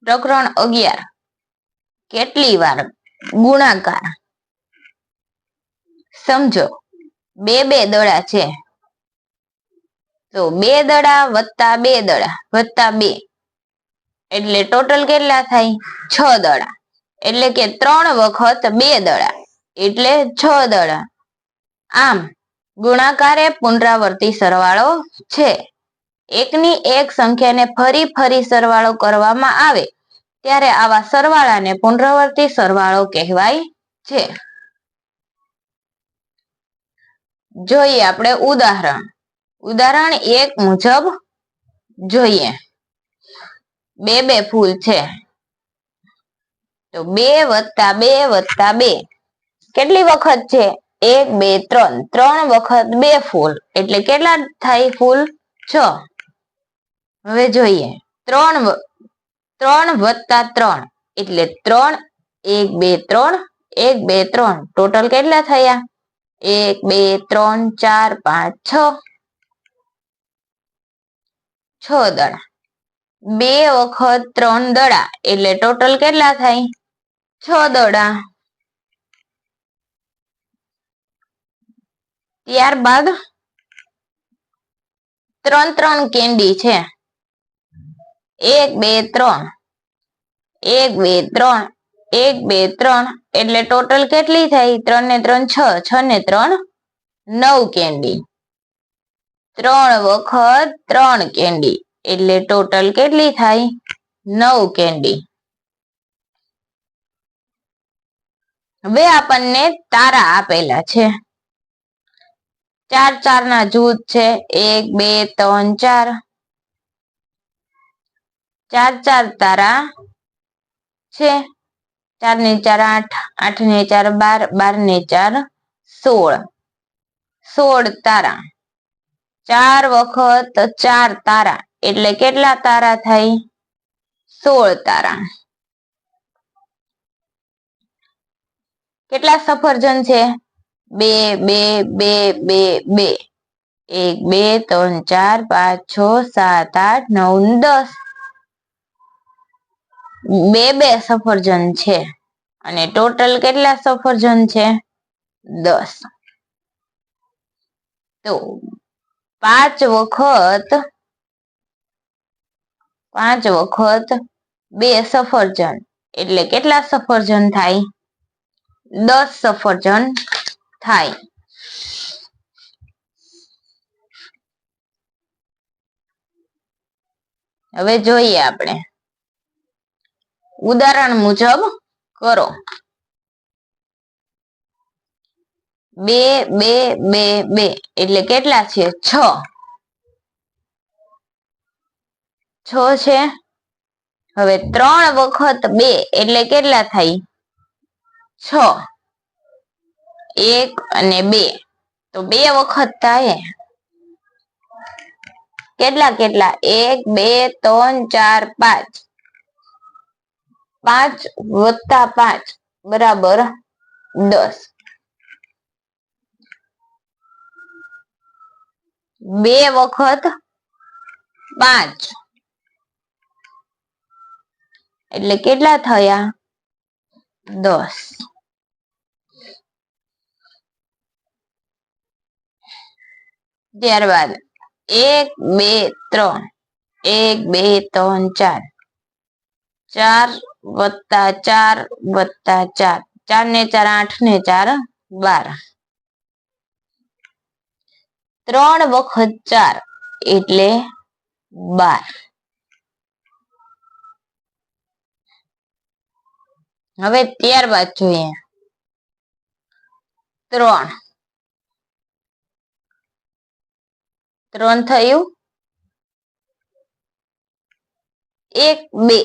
પ્રકરણ 11 કેટલી વાર ગુણાકાર। સમજો બે દડા છે તો 2 દડા વત્તા 2 દડા વત્તા 2 એટલે ટોટલ કેટલા થાય 6 દડા, એટલે કે 3 વખત 2 દડા એટલે 6 દડા। આમ ગુણાકાર એ પુનરાવર્તી સરવાળો છે। એકની એક સંખ્યાને ફરી સરવાળો કરવામાં આવે ત્યારે આવા સરવાળાને પુનરાવર્તી સરવાળો કહેવાય છે। જોઈએ આપણે ઉદાહરણ 1 મુજબ જોઈએ। બે ફૂલ છે તો 2 વત્તા 2 વત્તા 2 કેટલી વખત છે 1 2 3 3 વખત 2 ફૂલ એટલે કેટલા થાય ફૂલ 6। હવે જોઈએ 3 વત્તા 3 એટલે 3 1 2 3 1 2 3 ટોટલ કેટલા થયા 1 2 3 4 5 6 6 દડા। 2 વખત 3 દડા એટલે ટોટલ કેટલા થાય 6 દડા। ત્યારબાદ 3 કેન્ડી છે 1 2 3 1 2 3 1 2 3 એટલે ટોટલ કેટલી થઈ 3 ને 3 6 6 ને 3 9 કેન્ડી। 3 વખત 3 કેન્ડી એટલે ટોટલ કેટલી થાય 9 કેન્ડી। હવે આપણને તારા આપેલા છે 4 ના જૂથ છે 1 2 3 4 4 તારા છે 4 ને 4 8 8 ને 4 12 12 ને 4 16 16 તારા। 4 વખત 4 તારા એટલે કેટલા તારા થાય 16 તારા। કેટલા સફરજન છે 2 2 2 2 2 1 2 3 4 5 6 7 8 9 10 2 સફરજન છે અને ટોટલ કેટલા સફરજન છે 10। તો 5 વખત 2 સફરજન એટલે કેટલા સફરજન થાય 10 સફરજન થાય। હવે જોઈએ આપણે ઉદાહરણ મુજબ કરો 2 2 2 2 એટલે કેટલા છે 6 6 છે। હવે 3 વખત 2 એટલે કેટલા થાય 6 1 અને 2 તો 2 વખત થાય કેટલા 1 2 3 4 5 5 વત્તા 5 બરાબર 10। 2 વખત 5 એટલે કેટલા થયા 10। ત્યારબાદ 1 2 3 1 2 3 4 4 વત્તા 4 વત્તા 4 4 ને 4 8 ને 4 12 3 વખત 4 એટલે 12। હવે ત્યારબાદ જોઈએ 3 થયું 1 2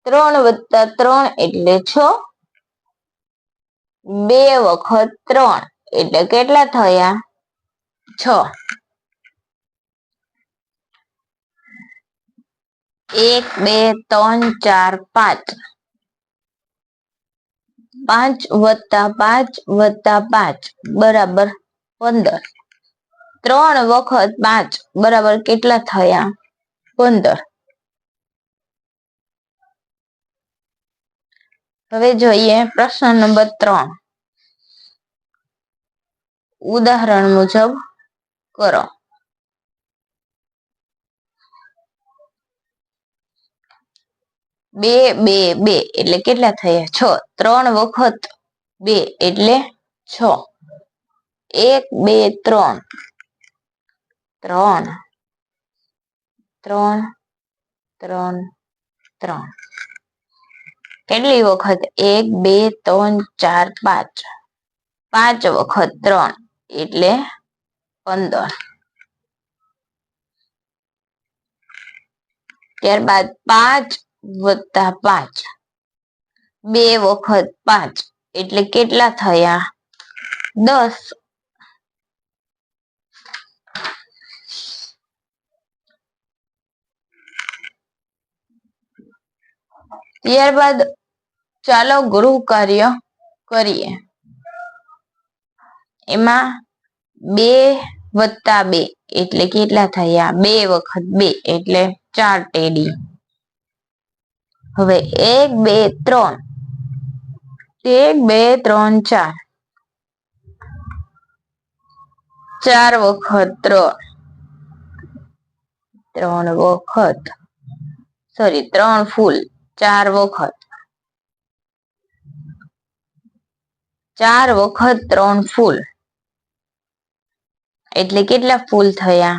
3 વત્તા 3 એટલે 6 2 વખત 3 એટલે કેટલા થયા 6 1 2 3 4 5 5 વત્તા 5 વત્તા 5 બરાબર 15। 3 વખત 5 બરાબર કેટલા થયા 15। હવે જોઈએ પ્રશ્ન નંબર 3. ઉદાહરણ મુજબ કરો. 2 2 2 એટલે કેટલા થયા? 6. 3 વખત 2 એટલે 6. 1 2 3 3 3 3 3 કેટલી વખત? 1 2 3 4 5. 5 વખત 3 એટલે 15. ત્યારબાદ 5 વત્તા 5. 2 વખત 5 એટલે કેટલા થયા? 10. ત્યારબાદ ચાલો ગૃહ કાર્ય કરીએ. એમાં 2 વત્તા 2 એટલે કેટલા થયા? 2 વખત 2 એટલે 4 ટેડી. હવે 1 2 3 1 2 3 4. 4 વખત 3 વખત 3 ફૂલ 4 વખત 4 વખત 3 ફૂલ એટલે કેટલા ફૂલ થયા?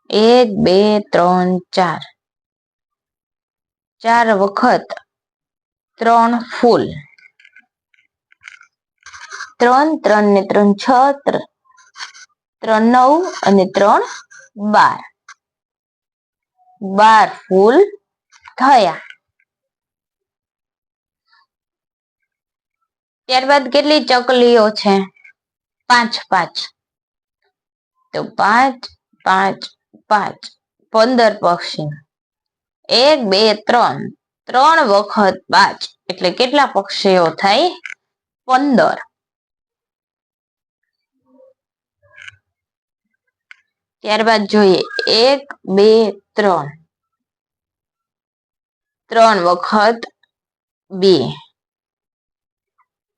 1 2 3 4. 4 વખત 3 ફૂલ. 3 3 ને 3 6, 3 9 અને 3 12. 12 ફૂલ થયા. ત્યારબાદ કેટલી ચકલીઓ છે? 5 5. તો 5 5 5 15 પક્ષી. 1 2 3 3 વખત 5 એટલે કેટલા પક્ષીઓ થાય? 15. ત્યારબાદ જોઈએ 1 2 3 3 વખત 2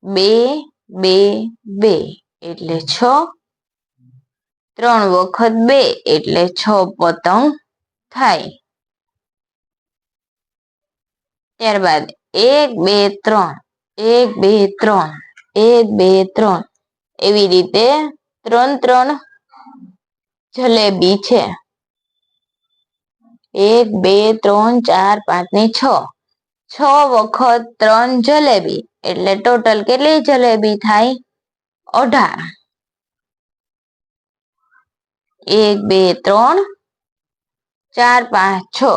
2 2 2 એટલે 6. 3 વખત 2 એટલે 6 પતંગ થાય. ત્યારબાદ 1 2 3 1 2 3 1 2 3 એવી રીતે 3 3 જલેબી છે. 1 2 3 4 5 ને 6. 6 વખત 3 જલેબી એટલે ટોટલ કેટલી જલેબી થાય? 18. 1 2 3 4 5 6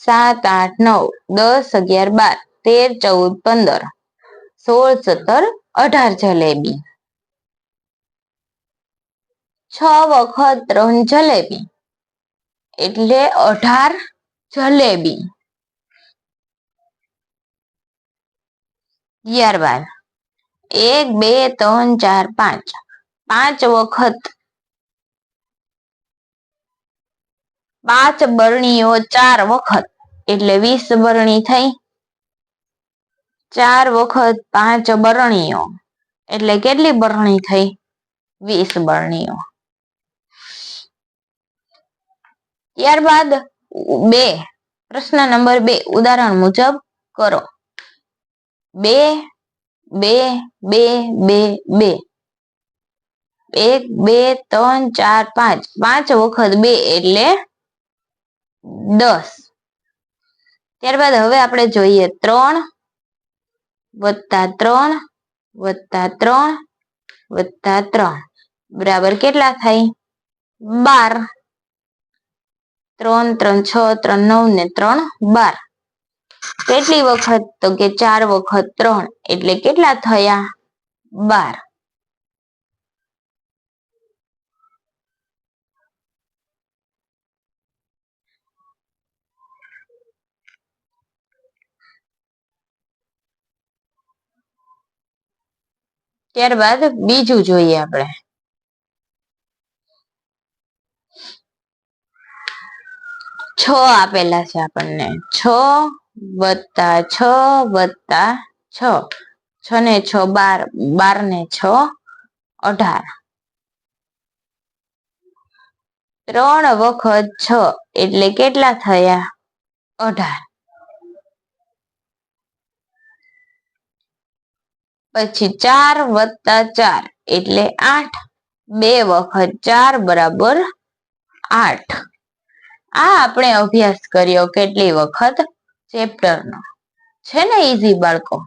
7 8 9 10 11 12 13 14 15 16 17 18 જલેબી. 6 વખત 3 જલેબી એટલે 18 જલેબી. ત્યારબાદ 1 2 3 4 5. 5 વખત 5 બરણીઓ 4 વખત એટલે 20 બરણી થઈ. 4 વખત 5 બરણીઓ એટલે કેટલી બરણી થઈ? 20 બરણીઓ. ત્યારબાદ 2 પ્રશ્ન નંબર 2 ઉદાહરણ મુજબ કરો. 2 2 2 2 2. 1 2 3 4 5. 5 વખત 2 એટલે 10. ત્યારબાદ હવે આપણે જોઈએ 3 વત્તા 3 વત્તા 3 વત્તા 3 બરાબર કેટલા થાય? 12. 3 3 6 3 9 ને 3 12. કેટલી વખત? તો કે 4 વખત 3 એટલે કેટલા થયા? 12. ત્યારબાદ બીજું જોઈએ આપણે. 6 આપેલા છે આપણને 6 વત્તા 6 વત્તા 6 6 ને 6 12 12 ને 6 18 3 વખત 6 એટલે કેટલા થયા 18 પછી 4 વત્તા 4 એટલે 8 2 વખત 4 બરાબર 8 આ આપણે અભ્યાસ કર્યો કેટલી વખત ચેપ્ટરનો છે ને ઈઝી બાળકો